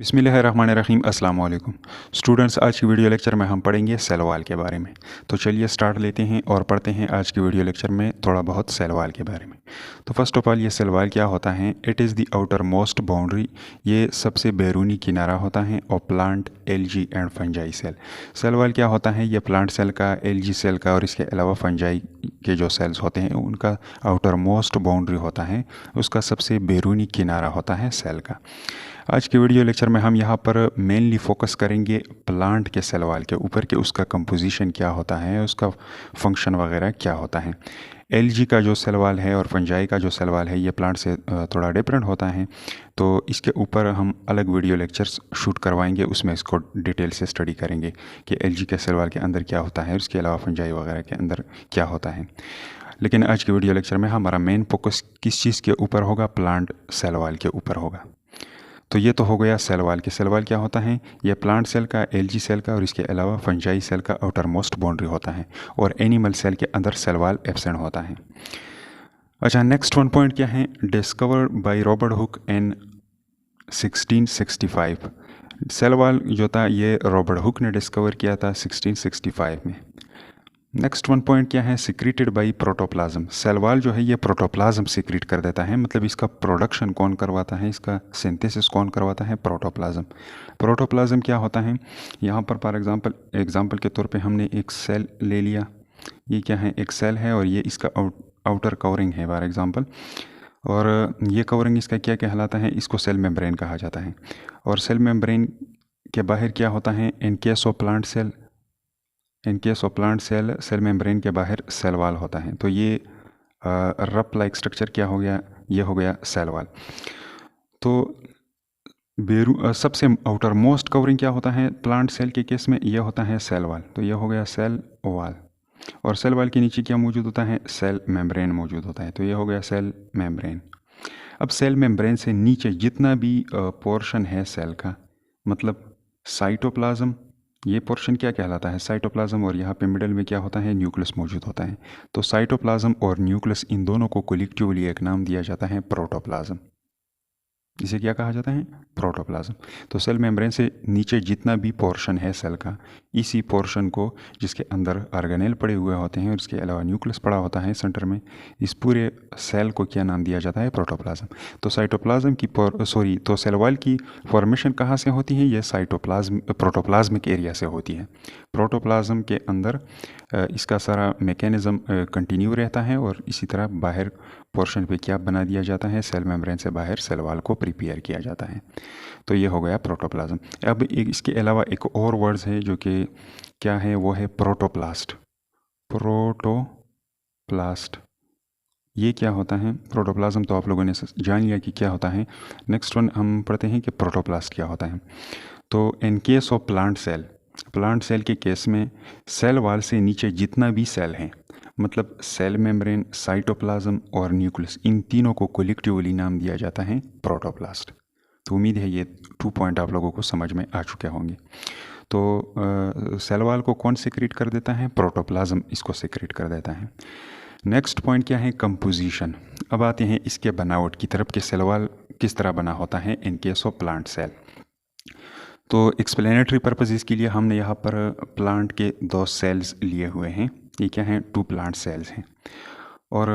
बिस्मिल्लाहिर्रहमानिर्रहीम अस्सलाम वालेकुम स्टूडेंट्स। आज की वीडियो लेक्चर में हम पढ़ेंगे सेल वाल के बारे में। तो चलिए स्टार्ट लेते हैं और पढ़ते हैं आज की वीडियो लेक्चर में थोड़ा बहुत सेल वाल के बारे में। तो फर्स्ट ऑफ ऑल ये सेल वाल क्या होता है? It is the outermost boundary, ये सबसे बैरूनी किनारा होता है और plant, algae and fungi cell. Cell wall क्या होता है? ये प्लांट सेल का, एल्गी सेल का और इसके अलावा फंजाई के जो सेल्स होते हैं उनका आउटर मोस्ट बाउंड्री होता है, उसका सबसे बैरूनी किनारा होता है सेल का। आज के वीडियो लेक्चर में हम यहाँ पर मेनली फोकस करेंगे प्लांट के सेल वाल के ऊपर कि उसका कंपोजिशन क्या होता है, उसका फंक्शन वगैरह क्या होता है। एलजी का जो सेल वाल है और फंजाई का जो सेल वाल है ये प्लांट से थोड़ा डिफरेंट होता है, तो इसके ऊपर हम अलग वीडियो लेक्चर्स शूट करवाएंगे, उसमें इसको डिटेल से स्टडी करेंगे कि एलजी के सेल वाल के अंदर क्या होता है, उसके अलावा फंजाई वगैरह के अंदर क्या होता है। लेकिन आज के वीडियो लेक्चर में हमारा मेन फोकस किस चीज़ के ऊपर होगा? प्लांट सेल वाल के ऊपर होगा। तो ये तो हो गया सेल वाल के। सेल वाल क्या होता है? ये प्लांट सेल का, एल्गी सेल का और इसके अलावा फंजाई सेल का आउटर मोस्ट बाउंड्री होता है और एनिमल सेल के अंदर सेल वाल एब्सेंट होता है। अच्छा, नेक्स्ट वन पॉइंट क्या है? Discovered by Robert Hooke in 1665। Cell wall जो था ये रॉबर्ट हुक ने डिस्कवर किया था 1665 में। नेक्स्ट वन पॉइंट क्या है? Secreted by protoplasm. Cell wall जो है ये प्रोटोप्लाज्म सिक्रीट कर देता है, मतलब इसका प्रोडक्शन कौन करवाता है, इसका सिंथेसिस कौन करवाता है? प्रोटोप्लाज्म। प्रोटोप्लाज्म क्या होता है? यहाँ पर फॉर एग्जांपल के तौर पे हमने एक सेल ले लिया, ये क्या है? एक सेल है और ये इसका आउटर कवरिंग है फॉर एग्जांपल, और ये कवरिंग इसका क्या कहलाता है? इसको सेल मेम्ब्रेन कहा जाता है। और सेल मेम्ब्रेन के बाहर क्या होता है? In case of plant cell, cell membrane के बाहर सेल वाल होता है। तो ये रफ लाइक स्ट्रक्चर क्या हो गया? ये हो गया सेल वाल। तो सबसे आउटर मोस्ट कवरिंग क्या होता है प्लांट सेल के केस में? ये होता है सेल वाल। तो ये हो गया सेल वाल। और सेल वाल के नीचे क्या मौजूद होता है? सेल मेम्ब्रेन मौजूद होता है। तो ये हो गया सेल मेम्ब्रेन। अब सेल मेम्ब्रेन से नीचे जितना भी पोर्शन है सेल का, मतलब साइटोप्लाज्म, ये पोर्शन क्या कहलाता है? साइटोप्लाज्म। और यहाँ पे मिडल में क्या होता है? न्यूक्लियस मौजूद होता है। तो साइटोप्लाज्म और न्यूक्लियस, इन दोनों को कलेक्टिवली एक नाम दिया जाता है प्रोटोप्लाज्म। इसे क्या कहा जाता है? प्रोटोप्लाज्म। तो सेल मेम्ब्रेन से नीचे जितना भी पोर्शन है सेल का, इसी पोर्शन को, जिसके अंदर ऑर्गेनेल पड़े हुए होते हैं और इसके अलावा न्यूक्लियस पड़ा होता है सेंटर में, इस पूरे सेल को क्या नाम दिया जाता है? प्रोटोप्लाज्म। तो साइटोप्लाज्म की तो सेल वॉल की फॉर्मेशन कहाँ से होती है? ये प्रोटोप्लाज्मिक एरिया से होती है। प्रोटोप्लाज्म के अंदर इसका सारा मैकेनिज्म कंटिन्यू रहता है और इसी तरह बाहर पोर्शन पे क्या बना दिया जाता है? सेल मेम्ब्रेन से बाहर सेल वाल को प्रिपेयर किया जाता है। तो ये हो गया प्रोटोप्लाज्म। अब इसके अलावा एक और वर्ड्स है जो कि क्या है? वो है प्रोटोप्लास्ट। प्रोटोप्लास्ट ये क्या होता है? प्रोटोप्लाज्म तो आप लोगों ने जान लिया कि क्या होता है। नेक्स्ट वन हम पढ़ते हैं कि प्रोटोप्लास्ट क्या होता है। तो in case of plant cell के केस में सेल वाल से नीचे जितना भी सेल हैं, मतलब सेल मेम्ब्रेन, साइटोप्लाज्म और न्यूक्लियस, इन तीनों को कलेक्टिवली नाम दिया जाता है प्रोटोप्लास्ट। तो उम्मीद है ये 2 पॉइंट आप लोगों को समझ में आ चुके होंगे। तो सेल वाल को कौन सिक्रीट कर देता है? प्रोटोप्लाज्म इसको सिक्रीट कर देता है। नेक्स्ट पॉइंट क्या है? कंपोजिशन। अब आते हैं इसके बनावट की तरफ कि सेल वाल किस तरह बना होता है in case of plant cell. तो एक्सप्लेनेटरी पर्पजेज़ के लिए हमने यहाँ पर प्लांट के 2 सेल्स लिए हुए हैं। ये क्या हैं? 2 प्लांट सेल्स हैं। और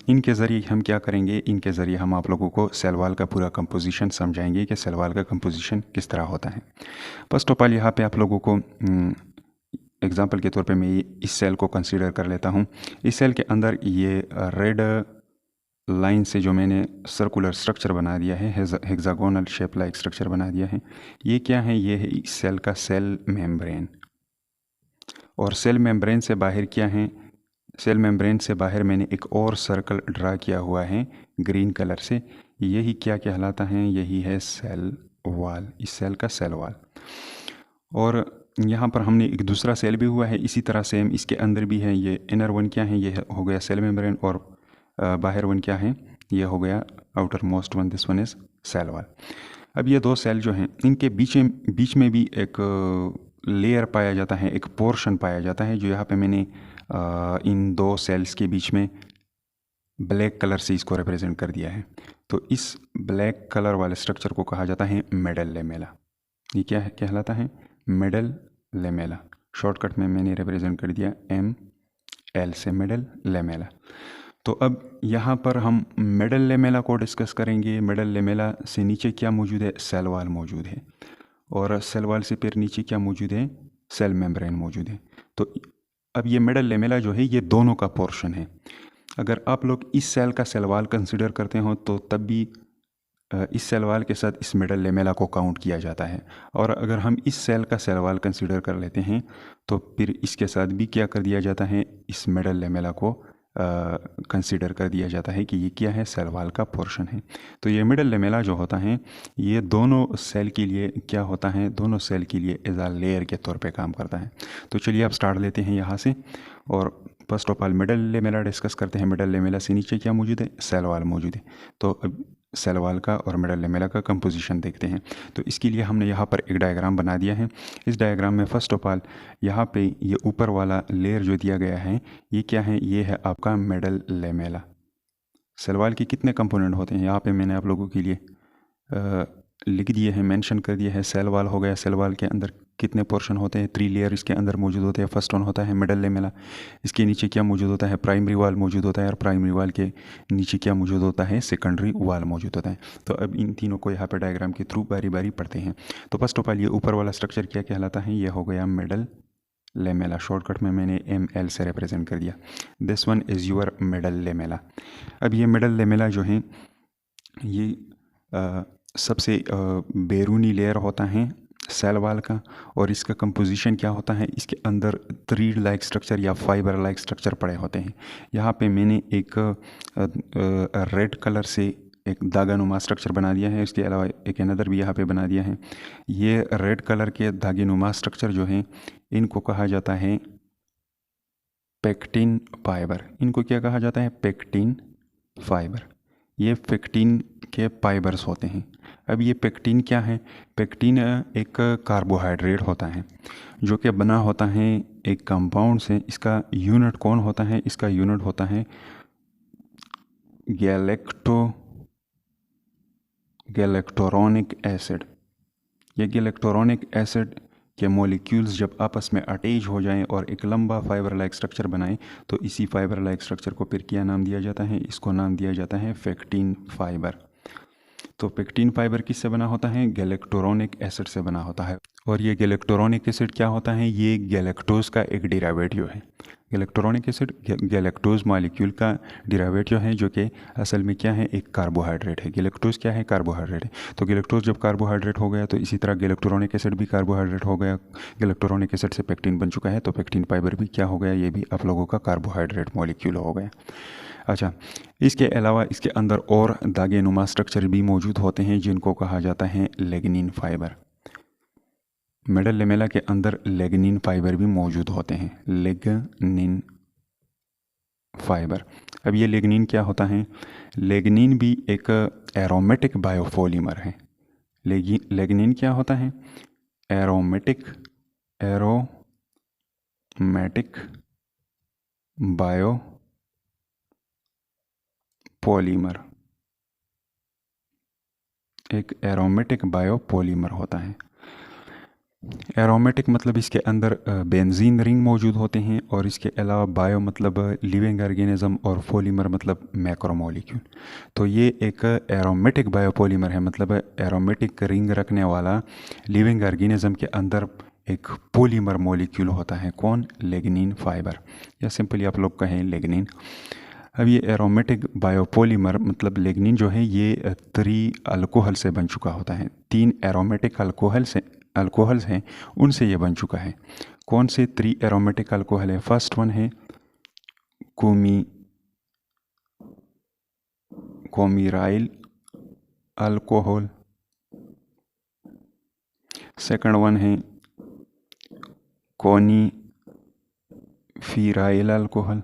इनके ज़रिए हम क्या करेंगे? इनके ज़रिए हम आप लोगों को सेल वाल का पूरा कंपोजिशन समझाएंगे कि सेल वाल का कंपोजिशन किस तरह होता है। फर्स्ट ऑफ ऑल यहाँ पे आप लोगों को एग्जांपल के तौर पे मैं इस सेल को कंसीडर कर लेता हूँ। इस सेल के अंदर ये रेड लाइन से जो मैंने सर्कुलर स्ट्रक्चर बना दिया है, हेक्सागोनल शेप लाइक स्ट्रक्चर बना दिया है, ये क्या है? ये है इस सेल का सेल मेम्ब्रेन। और सेल मेम्ब्रेन से बाहर क्या है? सेल मेम्ब्रेन से बाहर मैंने एक और सर्कल ड्रा किया हुआ है ग्रीन कलर से, यही क्या कहलाता है? यही है सेल वाल, इस सेल का सेल वाल। और यहाँ पर हमने एक दूसरा सेल भी हुआ है इसी तरह सेम, इसके अंदर भी है। ये इनर वन क्या है? ये हो गया सेल मेम्ब्रेन, और बाहर वन क्या है? ये हो गया outermost one, this one is cell wall. अब ये 2 सेल जो हैं इनके बीच में भी एक लेयर पाया जाता है, एक पोर्शन पाया जाता है, जो यहाँ पे मैंने इन 2 सेल्स के बीच में ब्लैक कलर से इसको रिप्रेजेंट कर दिया है। तो इस ब्लैक कलर वाले स्ट्रक्चर को कहा जाता है मिडल लेमेला। ये क्या है कहलाता है? Middle lamella. शॉर्टकट में मैंने रिप्रेजेंट कर दिया ML से, मिडल लेमेला। तो अब यहाँ पर हम मिडल लेमेला को डिस्कस करेंगे। मिडल लेमेला से नीचे क्या मौजूद है? सेल वॉल मौजूद है, और सेल वॉल से फिर नीचे क्या मौजूद है? सेल मेम्ब्रेन मौजूद है। तो अब ये मिडल लेमेला जो है ये दोनों का पोर्शन है। अगर आप लोग इस सेल का सेल वॉल कंसिडर करते हो तो तब भी इस सेल वॉल के साथ इस मिडल लेमेला को काउंट किया जाता है। और अगर हम इस सेल का सेल वॉल कंसिडर कर लेते हैं तो फिर इसके साथ भी क्या कर दिया जाता है? इस मिडल लेमेला को कंसिडर कर दिया जाता है कि ये क्या है? सेल वॉल का पोर्शन है। तो ये मिडल लेमेला जो होता है ये दोनों सेल के लिए क्या होता है? दोनों सेल के लिए एज आ लेयर के तौर पे काम करता है। तो चलिए अब स्टार्ट लेते हैं यहाँ से, और first of all middle lamella discuss करते हैं। मिडल लेमेला से नीचे क्या मौजूद है? सेल वॉल मौजूद है। तो अब सेल वॉल का और मिडल लेमेला का कंपोजिशन देखते हैं। तो इसके लिए हमने यहाँ पर एक डायग्राम बना दिया है। इस डायग्राम में फर्स्ट ऑफ ऑल यहाँ पे ये ऊपर वाला लेयर जो दिया गया है ये क्या है? ये है आपका मिडल लेमेला। सेल वॉल के कितने कंपोनेंट होते हैं यहाँ पे मैंने आप लोगों के लिए लिख दिए हैं, मेंशन कर दिए हैं। सेल वॉल हो गया, सेल वॉल के अंदर कितने पोर्शन होते हैं? 3 लेयर इसके अंदर मौजूद होते हैं। फर्स्ट वन होता है मिडल लेमेला, इसके नीचे क्या मौजूद होता है? प्राइमरी वॉल मौजूद होता है, और प्राइमरी वॉल के नीचे क्या मौजूद होता है? सेकेंडरी वॉल मौजूद होता है। तो अब इन तीनों को यहाँ पर डायग्राम के थ्रू बारी बारी पढ़ते हैं। तो फर्स्ट ऑफ ऑल ये ऊपर वाला स्ट्रक्चर क्या कहलाता है? ये हो गया मिडल लेमेला। शॉर्टकट में मैंने ML से रिप्रेजेंट कर दिया। This one is your middle lamella. अब ये मिडल लेमेला जो है ये सबसे बैरूनी लेयर होता है सेल वॉल का, और इसका कंपोजिशन क्या होता है? इसके अंदर थ्रीड लाइक स्ट्रक्चर या फाइबर लाइक स्ट्रक्चर पड़े होते हैं। यहाँ पे मैंने एक रेड कलर से एक धागानुमा स्ट्रक्चर बना दिया है। इसके अलावा एक अनदर भी यहाँ पे बना दिया है। ये रेड कलर के धागेनुमा स्ट्रक्चर जो हैं इनको कहा जाता है पेक्टिन फाइबर। इनको क्या कहा जाता है? Pectin fibre. ये पेक्टिन के फाइबर्स होते हैं। अब ये पेक्टिन क्या है? पेक्टिन एक कार्बोहाइड्रेट होता है जो कि बना होता है एक कंपाउंड से। इसका यूनिट कौन होता है? इसका यूनिट होता है गैलेक्टोरोनिक एसिड। ये गैलेक्टोरोनिक एसिड के मॉलिक्यूल्स जब आपस में अटैच हो जाएं और एक लंबा फाइबर लाइक स्ट्रक्चर बनाएं तो इसी फाइबर लाइक स्ट्रक्चर को फिर क्या नाम दिया जाता है? इसको नाम दिया जाता है पेक्टिन फाइबर। तो पेक्टिन फाइबर किससे बना होता है? गैलेक्टोरोनिक एसिड से बना होता है। और ये गैलेक्टोरोनिक एसिड क्या होता है? ये गैलेक्टोज का एक डिराइवेटिव है। गैलेक्टोरोनिक एसिड गैलेक्टोज मॉलिक्यूल का डिराइवेटिव है जो कि असल में क्या है? एक कार्बोहाइड्रेट है। गैलेक्टोज क्या है? कार्बोहाइड्रेट है। तो गैलेक्टोज जब कार्बोहाइड्रेट हो गया तो इसी तरह गैलेक्टोरोनिक एसिड भी कार्बोहाइड्रेट हो गया। गैलेक्टोरोनिक एसिड से पेक्टिन बन चुका है तो पेक्टिन फाइबर भी क्या हो गया? ये भी आप लोगों का कार्बोहाइड्रेट मॉलिक्यूल हो गया। अच्छा, इसके अलावा इसके अंदर और धागे नुमा स्ट्रक्चर भी मौजूद होते हैं जिनको कहा जाता है लेग्निन फाइबर। मिडल लेमेला के अंदर लेग्निन फाइबर भी मौजूद होते हैं, लेग्निन फाइबर। अब ये लेग्निन क्या होता है? लेग्निन भी एक एरोमेटिक बायोपॉलीमर है। लेग्निन क्या होता है? एरोमेटिक बायोपॉलीमर, एक एरोमेटिक बायोपॉलीमर होता है। एरोमेटिक मतलब इसके अंदर बेंजीन रिंग मौजूद होते हैं, और इसके अलावा बायो मतलब लिविंग ऑर्गेनिज्म, और पॉलीमर मतलब मैक्रोमोलिक्यूल। तो ये एक एरोमेटिक बायोपॉलीमर है, मतलब एरोमेटिक रिंग रखने वाला लिविंग ऑर्गेनिज्म के अंदर एक पॉलीमर मॉलिक्यूल होता है। कौन? लेग्निन फाइबर, या सिंपली आप लोग कहें लेग्निन। अब ये एरोमेटिक बायोपॉलीमर मतलब लेग्निन जो है ये 3 अल्कोहल से बन चुका होता है। 3 एरोमेटिक अल्कोहल्स हैं उनसे ये बन चुका है। कौन से 3 एरोमेटिक अल्कोहल है? फर्स्ट वन है कोमिराइल अल्कोहल, सेकंड वन है कोनिफिराइल अल्कोहल,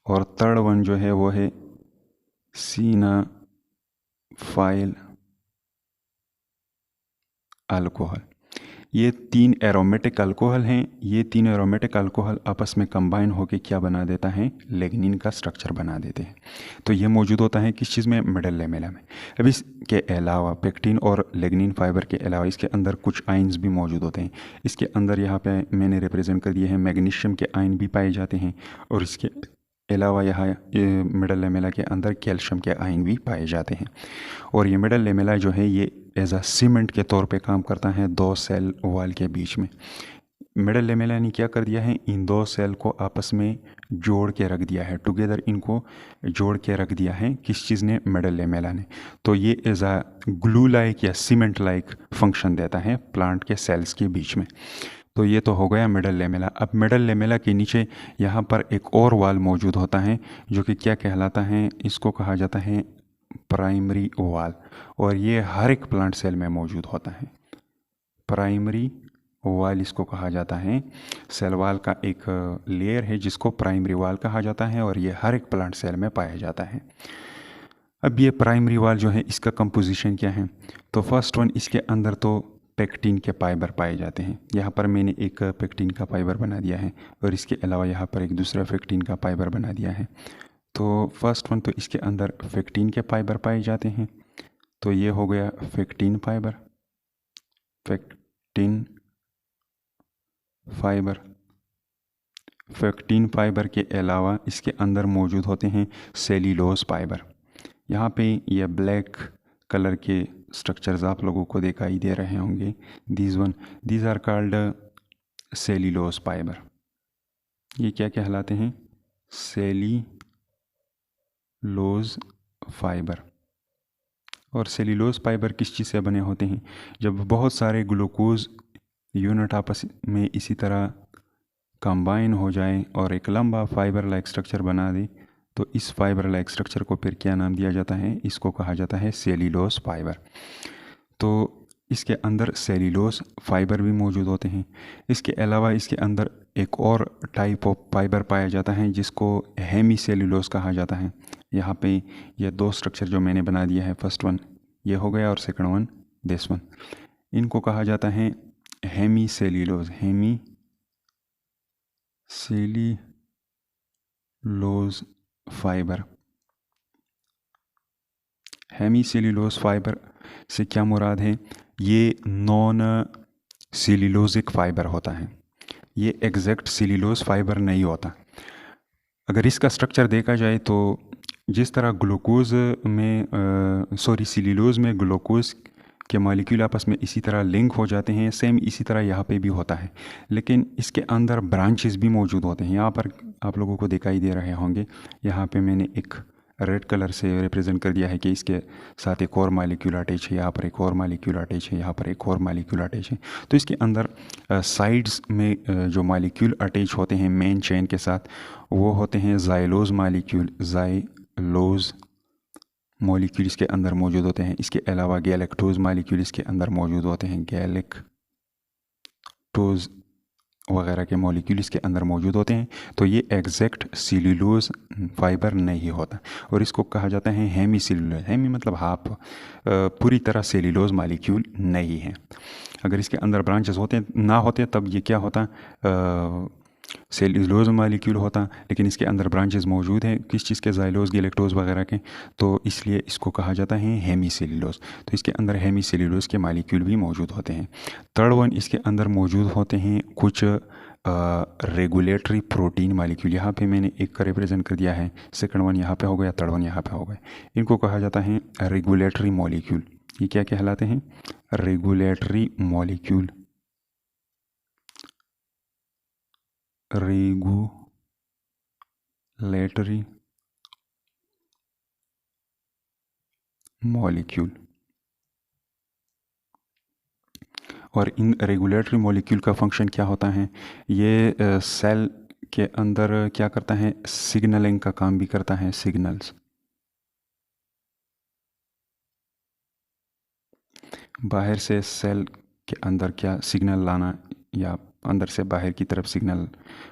और थर्ड वन जो है वो है सिनाफाइल अल्कोहल। ये 3 एरोमेटिक अल्कोहल हैं। ये 3 एरोमेटिक अल्कोहल आपस में कंबाइन होकर क्या बना देता है, लिग्निन का स्ट्रक्चर बना देते हैं। तो ये मौजूद होता है किस चीज़ में, मिडल लेमेला में। अब इसके अलावा पेक्टिन और लिग्निन फाइबर के अलावा इसके अंदर कुछ आयन्स भी मौजूद होते हैं। इसके अंदर यहाँ पे मैंने रिप्रेजेंट कर दिए हैं, मैग्नीशियम के आयन भी पाए जाते हैं, और इसके अलावा यहाँ मिडल लेमेला के अंदर कैल्शियम के आयन भी पाए जाते हैं। और ये मिडल लेमेला जो है ये एज अ सीमेंट के तौर पे काम करता है 2 सेल वॉल के बीच में। मिडल लेमेला ने क्या कर दिया है, इन 2 सेल को आपस में जोड़ के रख दिया है, टुगेदर इनको जोड़ के रख दिया है किस चीज़ ने, मिडल लेमेला ने। तो ये एज अ ग्लू लाइक या सीमेंट लाइक फंक्शन देता है प्लांट के सेल्स के बीच में। तो ये तो हो गया मिडल लेमेला। अब मिडल लेमेला के नीचे यहाँ पर एक और वाल मौजूद होता है जो कि क्या कहलाता है, इसको कहा जाता है प्राइमरी वाल, और ये हर एक प्लांट सेल में मौजूद होता है। प्राइमरी वाल इसको कहा जाता है, सेल वाल का एक लेयर है जिसको प्राइमरी वाल कहा जाता है, और ये हर एक प्लांट सेल में पाया जाता है। अब ये प्राइमरी वाल जो है इसका कंपोजिशन क्या है, तो फर्स्ट वन, इसके अंदर तो पेक्टिन के फाइबर पाए जाते हैं। यहाँ पर मैंने एक पेक्टिन का फाइबर बना दिया है, और इसके अलावा यहाँ पर एक दूसरा पेक्टिन का फाइबर बना दिया है। तो फर्स्ट वन तो इसके अंदर पेक्टिन के फाइबर पाए जाते हैं, तो ये हो गया pectin fibre, pectin fibre. Pectin fibre के अलावा इसके अंदर मौजूद होते हैं सेल्यूलोज फाइबर। यहाँ पे ये ब्लैक कलर के स्ट्रक्चर्स आप लोगों को दिखाई दे रहे होंगे, these are called cellulose fibre. ये क्या कहलाते हैं, सेल्यूलोज फाइबर। और सेल्यूलोज फाइबर किस चीज़ से बने होते हैं, जब बहुत सारे ग्लूकोज यूनिट आपस में इसी तरह कंबाइन हो जाए और एक लंबा फाइबर लाइक स्ट्रक्चर बना दे, तो इस फाइबर लाइक स्ट्रक्चर को फिर क्या नाम दिया जाता है, इसको कहा जाता है सेल्यूलोज फाइबर। तो इसके अंदर सेल्यूलोज फाइबर भी मौजूद होते हैं। इसके अलावा इसके अंदर एक और टाइप ऑफ फाइबर पाया जाता है जिसको हेमी सेल्यूलोज कहा जाता है। यहाँ पे ये 2 स्ट्रक्चर जो मैंने बना दिया है, फर्स्ट वन ये हो गया और सेकंड वन दिस वन, इनको कहा जाता है hemicellulose, hemicellulose fibre. Hemicellulose fibre से क्या मुराद है, ये नॉन सेल्यूलोजिक फाइबर होता है, ये एग्जैक्ट सेल्यूलोज फाइबर नहीं होता। अगर इसका स्ट्रक्चर देखा जाए तो जिस तरह ग्लूकोज में सेल्यूलोज में ग्लूकोज के मॉलिक्यूल आपस में इसी तरह लिंक हो जाते हैं, सेम इसी तरह यहाँ पे भी होता है, लेकिन इसके अंदर ब्रांचेस भी मौजूद होते हैं। यहाँ पर आप लोगों को दिखाई दे रहे होंगे, यहाँ पे मैंने एक रेड कलर से रिप्रेजेंट कर दिया है कि इसके साथ एक और मॉलिक्यूल अटैच है, यहाँ पर एक और मॉलिक्यूल अटैच है, यहाँ पर एक और मॉलिक्यूल अटैच है। तो इसके अंदर साइड्स में जो मॉलिक्यूल अटैच होते हैं मेन चेन के साथ, वो होते हैं जाइलोज मॉलिक्यूल, जाइलोज मॉलिक्यूल इसके अंदर मौजूद होते हैं। इसके अलावा गैलेक्टोज मॉलिक्यूल इसके अंदर मौजूद होते हैं, गैलेक्टोज वगैरह के मॉलिक्यूल इसके अंदर मौजूद होते हैं। तो ये एग्जैक्ट सेल्यूलोज फाइबर नहीं होता, और इसको कहा जाता है हेमी सेल्यूलोज। हेमी मतलब हाफ, पूरी तरह सेल्यूलोज मॉलिक्यूल नहीं है। अगर इसके अंदर ब्रांचेस होते ना होते तब ये क्या होता, सेल्यूलोज मॉलिक्यूल होता, लेकिन इसके अंदर ब्रांचेस मौजूद हैं किस चीज़ के, जाइलोज गैलेक्टोज वगैरह के, तो इसलिए इसको कहा जाता है हेमी सेल्यूलोज। तो इसके अंदर हेमी सेल्यूलोज के मॉलिक्यूल भी मौजूद होते हैं। थर्ड वन, इसके अंदर मौजूद होते हैं कुछ रेगुलेटरी प्रोटीन मॉलिक्यूल। यहाँ पे मैंने एक का रिप्रेजेंट कर दिया है, सेकंड वन यहाँ पे हो गया, थर्ड वन यहाँ पे हो गया। इनको कहा जाता है रेगुलेटरी मॉलिक्यूल। ये क्या कहलाते हैं, रेगुलेटरी मॉलिक्यूल, रेगुलेटरी मॉलिक्यूल। और इन रेगुलेटरी मॉलिक्यूल का फंक्शन क्या होता है, ये सेल के अंदर क्या करता है, सिग्नलिंग का काम भी करता है, सिग्नल्स। बाहर से सेल के अंदर क्या सिग्नल लाना या अंदर से बाहर की तरफ सिग्नल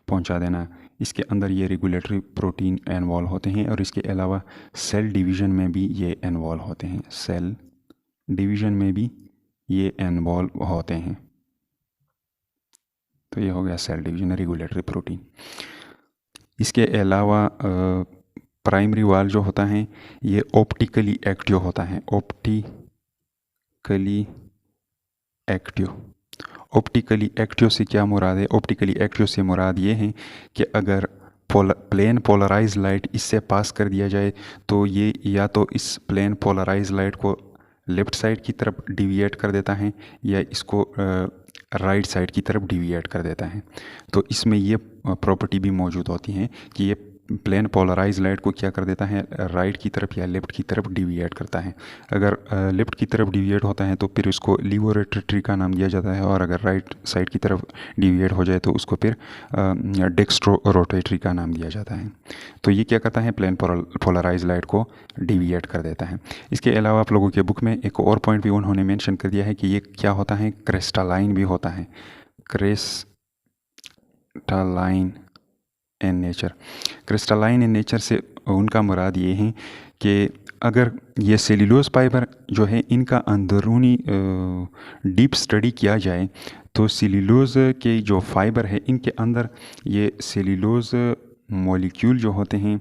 पहुंचा देना, इसके अंदर ये रेगुलेटरी प्रोटीन इन्वॉल्व होते हैं। और इसके अलावा सेल डिवीज़न में भी ये इन्वॉल्व होते हैं, सेल डिवीज़न में भी ये इन्वॉल्व होते हैं। तो ये हो गया सेल डिवीजन रेगुलेटरी प्रोटीन। इसके अलावा प्राइमरी वाल जो होता है ये ऑप्टिकली एक्टिव होता है। ऑप्टिकली एक्टिव से क्या मुराद है? ऑप्टिकली एक्टिव से मुराद ये है कि अगर प्लेन पोलराइज लाइट इससे पास कर दिया जाए तो ये या तो इस प्लेन पोलराइज लाइट को लेफ़्ट साइड की तरफ डिविएट कर देता है या इसको राइट साइड की तरफ डिविएट कर देता है। तो इसमें ये प्रॉपर्टी भी मौजूद होती है कि ये प्लेन पोलराइज लाइट को क्या कर देता है, राइट की तरफ या लेफ़्ट की तरफ डिविएट करता है। अगर लेफ़्ट की तरफ डिविएट होता है तो फिर उसको लिवोरेटरी का नाम दिया जाता है, और अगर राइट साइड की तरफ डिविएट हो जाए तो उसको फिर डेक्स्ट्रो रोटेटरी का नाम दिया जाता है। तो ये क्या करता है, प्लेन पोलराइज लाइट को डिविएट कर देता है। इसके अलावा आप लोगों के बुक में एक और पॉइंट भी उन्होंने मेंशन कर दिया है कि ये क्या होता है, क्रिस्टलाइन भी होता है। Crystalline in nature. Crystalline in nature से उनका मुराद ये है कि अगर ये सेल्यूलोज फाइबर जो है इनका अंदरूनी डीप स्टडी किया जाए तो सेल्यूलोज के जो फाइबर है इनके अंदर ये सेल्यूलोज मॉलिक्यूल जो होते हैं,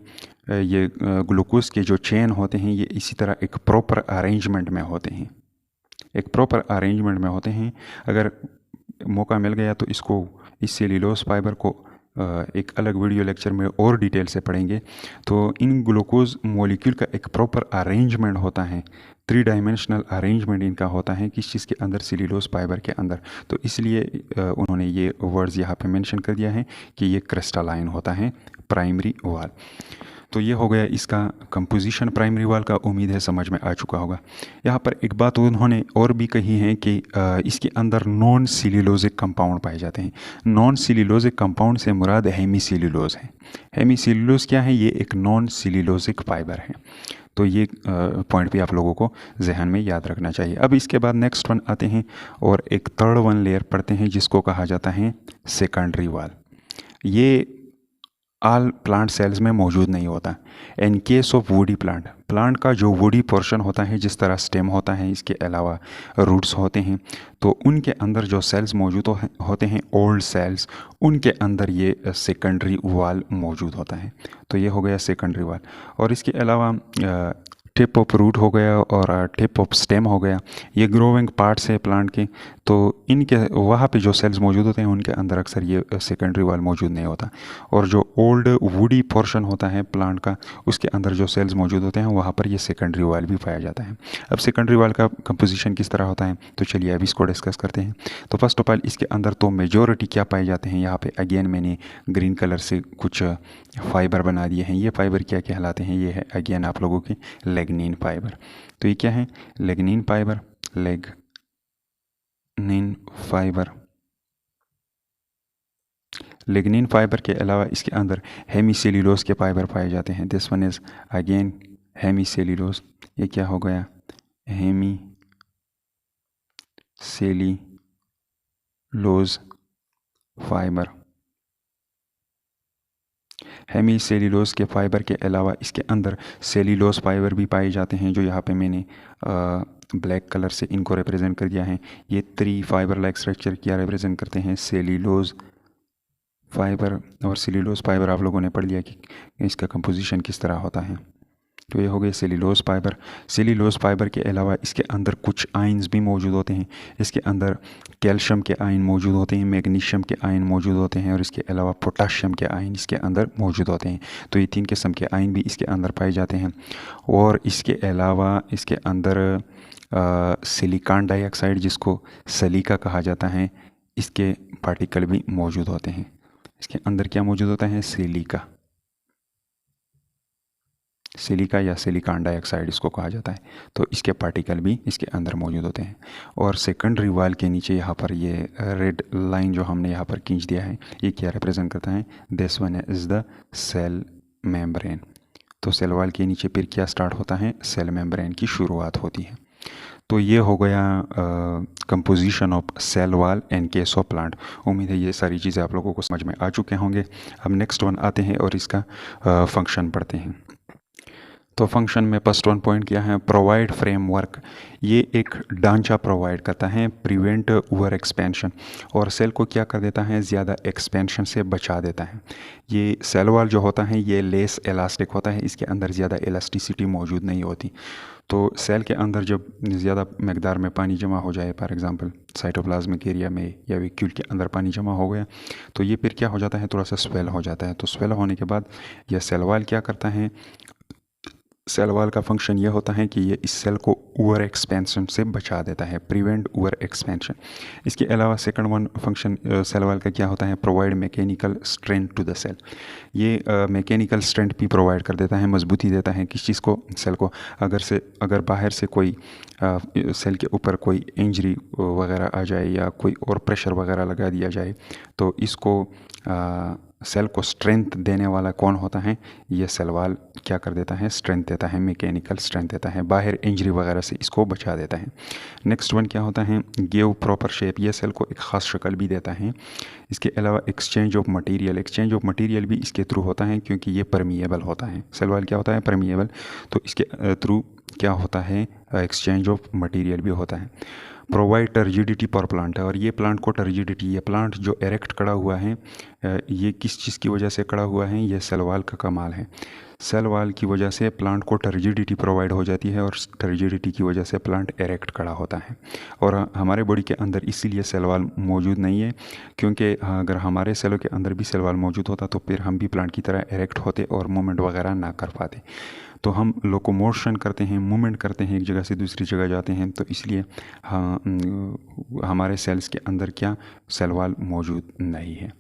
ये ग्लूकोज के जो चेन होते हैं, ये इसी तरह एक प्रॉपर अरेंजमेंट में होते हैं, अगर मौका मिल गया तो इसको, इस सेल्यूलोज फाइबर को एक अलग वीडियो लेक्चर में और डिटेल से पढ़ेंगे। तो इन ग्लूकोज मॉलिक्यूल का एक प्रॉपर अरेंजमेंट होता है, 3 डायमेंशनल अरेंजमेंट इनका होता है किस चीज़ के अंदर, सेल्यूलोज फाइबर के अंदर। तो इसलिए उन्होंने ये वर्ड्स यहाँ पे मेंशन कर दिया है कि ये क्रिस्टलाइन होता है प्राइमरी वाल। तो ये हो गया इसका कंपोजिशन प्राइमरी वाल का। उम्मीद है समझ में आ चुका होगा। यहाँ पर एक बात उन्होंने और भी कही है कि इसके अंदर नॉन सेल्यूलोजिक कंपाउंड पाए जाते हैं। नॉन सेल्यूलोजिक कंपाउंड से मुराद हेमीसेल्यूलोज है। हेमीसेल्यूलोज क्या है, ये एक नॉन सेल्यूलोजिक फाइबर है। तो ये पॉइंट भी आप लोगों को जहन में याद रखना चाहिए। अब इसके बाद नेक्स्ट वन आते हैं और एक थर्ड वन लेयर पढ़ते हैं जिसको कहा जाता है सेकेंडरी वाल। ये ऑल प्लांट सेल्स में मौजूद नहीं होता। इन केस ऑफ वुडी प्लांट का जो वुडी पोर्शन होता है, जिस तरह स्टेम होता है, इसके अलावा रूट्स होते हैं, तो उनके अंदर जो सेल्स मौजूद होते हैं, ओल्ड सेल्स, उनके अंदर ये सेकेंडरी वाल मौजूद होता है। तो ये हो गया सेकेंडरी वाल। और इसके अलावा टिप ऑफ रूट हो गया और टिप ऑफ स्टेम हो गया, ये ग्रोइंग पार्ट्स है प्लांट के। तो इनके वहाँ पे जो सेल्स मौजूद होते हैं उनके अंदर अक्सर ये सेकेंडरी वाल मौजूद नहीं होता। और जो ओल्ड वुडी पोर्शन होता है प्लांट का, उसके अंदर जो सेल्स मौजूद होते हैं वहाँ पर ये सेकेंडरी वाल भी पाया जाता है। अब सेकेंडरी वाल का कंपोजिशन किस तरह होता है, तो चलिए अभी इसको डिस्कस करते हैं। तो फर्स्ट ऑफ ऑल इसके अंदर तो मेजॉरिटी क्या पाए जाते हैं, यहाँ पे अगेन मैंने ग्रीन कलर से कुछ फाइबर बना दिए हैं। ये फाइबर क्या कहलाते हैं, ये है अगेन आप लोगों की लेग्निन फाइबर। तो ये क्या है, लेग्निन फाइबर, लेग्निन फाइबर के अलावा इसके अंदर हेमीसेल्यूलोज के फाइबर पाए जाते हैं। This one is again hemicellulose. ये क्या हो गया, हेमीसेल्यूलोज फाइबर। हेमीसेल्यूलोज के फाइबर के अलावा इसके अंदर सेल्यूलोज फाइबर भी पाए जाते हैं, जो यहाँ पे मैंने ब्लैक कलर से इनको रिप्रेजेंट कर दिया है। ये 3 फाइबर लाइक स्ट्रक्चर क्या रिप्रेजेंट करते हैं, सेल्यूलोज फाइबर। और सेल्यूलोज फाइबर आप लोगों ने पढ़ लिया कि इसका कंपोजिशन किस तरह होता है। तो ये हो गए सेल्यूलोज फाइबर। सेल्यूलोज फाइबर के अलावा इसके अंदर कुछ आयंस भी मौजूद होते हैं। इसके अंदर कैल्शियम के आयन मौजूद होते हैं, मैग्नीशियम के आयन मौजूद होते हैं, और इसके अलावा पोटाशियम के आयन इसके अंदर मौजूद होते हैं। तो ये 3 किस्म के आयन भी इसके अंदर पाए जाते हैं। और इसके अलावा इसके अंदर सिलिकॉन डाइऑक्साइड, जिसको सलीका कहा जाता है, इसके पार्टिकल भी मौजूद होते हैं। इसके अंदर क्या मौजूद होता है, सिलिका या सिलिकॉन डाइऑक्साइड इसको कहा जाता है। तो इसके पार्टिकल भी इसके अंदर मौजूद होते हैं। और सेकेंडरी वाल के नीचे यहाँ पर ये रेड लाइन जो हमने यहाँ पर खींच दिया है, ये क्या रिप्रेजेंट करता है, this one is the cell membrane. तो सेल वाल के नीचे फिर क्या स्टार्ट होता है, सेल मेम्ब्रेन की शुरुआत होती है। तो ये हो गया composition of cell wall in case of plant. उम्मीद है ये सारी चीज़ें आप लोगों को समझ में आ चुके होंगे। अब नेक्स्ट वन आते हैं और इसका फंक्शन पढ़ते हैं। तो फंक्शन में फर्स्ट वन पॉइंट क्या है, प्रोवाइड फ्रेमवर्क। ये एक ढांचा प्रोवाइड करता है, प्रिवेंट ओवर एक्सपेंशन, और सेल को क्या कर देता है, ज़्यादा एक्सपेंशन से बचा देता है। ये सेल वॉल जो होता है ये लेस इलास्टिक होता है, इसके अंदर ज़्यादा इलास्टिसिटी मौजूद नहीं होती। तो सेल के अंदर जब ज़्यादा मकदार में पानी जमा हो जाए, फॉर एग्जांपल साइटोप्लाज्मिक एरिया में या वैक्यूल के अंदर पानी जमा हो गया, तो ये फिर क्या हो जाता है, थोड़ा सा स्वेल हो जाता है। तो स्वेल होने के बाद यह सेल वॉल क्या करता है, सेल वॉल का फंक्शन ये होता है कि ये इस सेल को ओवर एक्सपेंशन से बचा देता है, प्रिवेंट ओवर एक्सपेंशन। इसके अलावा second one function cell wall का क्या होता है, provide mechanical strength to the cell. ये मैकेनिकल स्ट्रेंथ भी प्रोवाइड कर देता है, मजबूती देता है किस चीज़ को, सेल को। अगर बाहर से कोई सेल के ऊपर कोई इंजरी वगैरह आ जाए या कोई और प्रेशर वगैरह लगा दिया जाए, तो इसको सेल को स्ट्रेंथ देने वाला कौन होता है, ये सेल वॉल क्या कर देता है, स्ट्रेंथ देता है, मैकेनिकल स्ट्रेंथ देता है, बाहर इंजरी वगैरह से इसको बचा देता है। नेक्स्ट वन क्या होता है, गिव प्रॉपर शेप, ये सेल को एक ख़ास शक्ल भी देता है। इसके अलावा exchange of material, exchange of material भी इसके थ्रू होता है, क्योंकि ये परमिएबल होता है। सेल वॉल क्या होता है, परमिएबल, तो इसके थ्रू क्या होता है, एक्सचेंज ऑफ मटेरियल भी होता है। प्रोवाइड टर्जिडिटी पर प्लांट है, और ये प्लांट को टर्जिडिटी, ये प्लांट जो एरेक्ट खड़ा हुआ है, ये किस चीज़ की वजह से खड़ा हुआ है, ये सेल वॉल का कमाल है। सेल वॉल की वजह से प्लांट को टर्जिडिटी प्रोवाइड हो जाती है, और टर्जिडिटी की वजह से प्लांट एरेक्ट खड़ा होता है। और हमारे बॉडी के अंदर इसीलिए सेल वॉल मौजूद नहीं है, क्योंकि अगर हमारे सेलों के अंदर भी सेल वॉल मौजूद होता तो फिर हम भी प्लांट की तरह एरेक्ट होते और मूवमेंट वगैरह ना कर पाते। तो हम लोकोमोशन करते हैं, मूवमेंट करते हैं, एक जगह से दूसरी जगह जाते हैं, तो इसलिए हमारे सेल्स के अंदर क्या, सेल वॉल मौजूद नहीं है।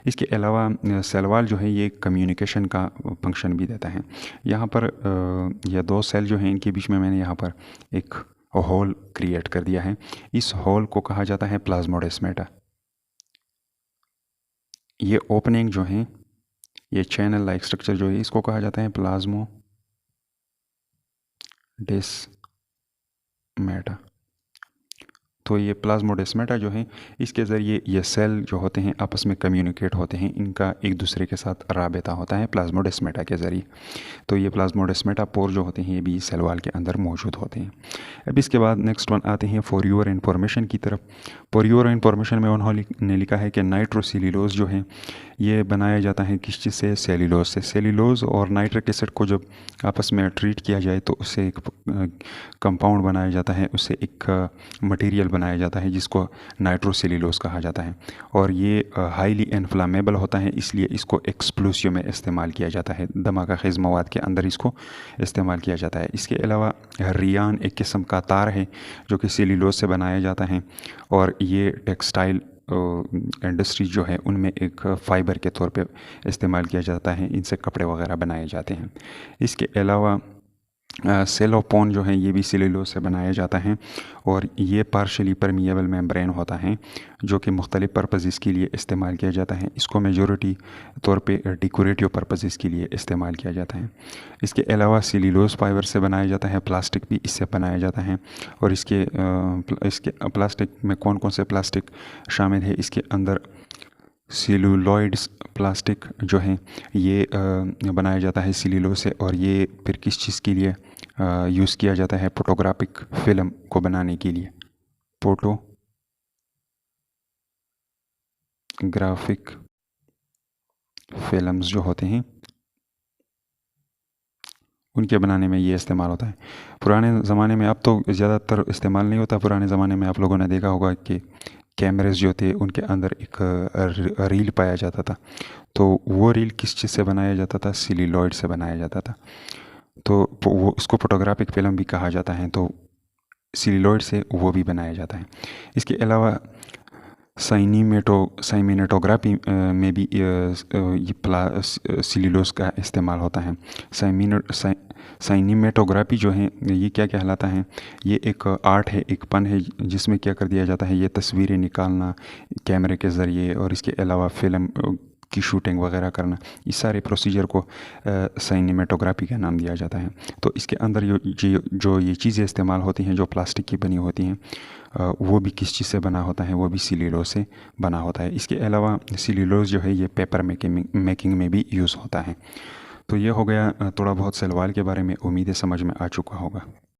इसके अलावा सेल वॉल जो है ये कम्युनिकेशन का फंक्शन भी देता है। यहाँ पर यह दो सेल जो हैं इनके बीच में मैंने यहाँ पर एक होल क्रिएट कर दिया है। इस होल को कहा जाता है प्लाज्मोडेस्माटा। ये ओपनिंग जो है, ये चैनल लाइक स्ट्रक्चर जो है, इसको कहा जाता है प्लाज्मोडेस्माटा। तो ये प्लाज्मोडेस्माटा जो है, इसके ज़रिए ये सेल जो होते हैं आपस में कम्युनिकेट होते हैं, इनका एक दूसरे के साथ राबता होता है प्लाज्मोडेस्माटा के ज़रिए। तो ये प्लाज्मोडेस्माटा पोर जो होते हैं ये भी सेल वॉल के अंदर मौजूद होते हैं। अब इसके बाद नेक्स्ट वन आते हैं फॉर योर इन्फॉर्मेशन की तरफ। फॉर योर इन्फॉर्मेशन में उन्होंने लिखा है कि नाइट्रोसेल्यूलोज जो है ये बनाया जाता है किस चीज़ से, सेल्यूलोज से। सेल्यूलोज और नाइट्रिक एसिड को जब आपस में ट्रीट किया जाए तो उससे एक कंपाउंड बनाया जाता है, उससे एक मटेरियल बनाया जाता है जिसको नाइट्रोसेल्यूलोज कहा जाता है। और ये हाईली इन्फ्लामेबल होता है, इसलिए इसको एक्सप्लोसिव में इस्तेमाल किया जाता है, धमाका खेज़ मवाद के अंदर इसको इस्तेमाल किया जाता है। इसके अलावा रियान एक किस्म का तार है जो कि सेल्यूलोज से बनाया जाता है, और ये टेक्सटाइल इंडस्ट्री जो है उनमें एक फ़ाइबर के तौर पे इस्तेमाल किया जाता है, इनसे कपड़े वगैरह बनाए जाते हैं। इसके अलावा सेलोपोन जो है ये भी सेल्यूलोज से बनाया जाता है, और ये पार्शली परमिएबल मेम्ब्रेन होता है जो कि मुख्तलिफ़ पर्पज़ के लिए इस्तेमाल किया जाता है। इसको मेजॉरिटी तौर पे डेकोरेटिव पर्पज़ के लिए इस्तेमाल किया जाता है। इसके अलावा सेल्यूलोज फाइबर से बनाया जाता है, प्लास्टिक भी इससे बनाया जाता है। और इसके प्लास्टिक में कौन कौन से प्लास्टिक शामिल है, इसके अंदर सेलुलॉइड्स प्लास्टिक जो है ये बनाया जाता है सेल्यूलोज से, और ये फिर किस चीज़ के लिए यूज़ किया जाता है, फोटोग्राफिक फिल्म को बनाने के लिए। फोटोग्राफिक फिल्म्स जो होते हैं उनके बनाने में ये इस्तेमाल होता है। पुराने ज़माने में, अब तो ज़्यादातर इस्तेमाल नहीं होता, पुराने ज़माने में आप लोगों ने देखा होगा कि कैमरेज जो थे उनके अंदर एक रील पाया जाता था। तो वो रील किस चीज़ से बनाया जाता था, सेल्यूलॉइड से बनाया जाता था। तो वो उसको फोटोग्राफिक फिल्म भी कहा जाता है, तो सेल्यूलॉइड से वो भी बनाया जाता है। इसके अलावा साइमिनेटोग्राफी में भी ये सेल्यूलोज का इस्तेमाल होता है। साइनिमेटोग्राफी जो है ये क्या कहलाता है, ये एक आर्ट है, एक फन है जिसमें क्या कर दिया जाता है, ये तस्वीरें निकालना कैमरे के ज़रिए, और इसके अलावा फ़िल्म की शूटिंग वगैरह करना, इस सारे प्रोसीजर को साइनिमेटोग्राफी का नाम दिया जाता है। तो इसके अंदर जो ये चीज़ें इस्तेमाल होती हैं जो प्लास्टिक की बनी होती हैं, वो भी किस चीज़ से बना होता है, वो भी सेल्यूलोज से बना होता है। इसके अलावा सेल्यूलोज जो है ये पेपर मेकिंग में भी यूज़ होता है। तो ये हो गया थोड़ा बहुत सेल वॉल के बारे में। उम्मीद है समझ में आ चुका होगा।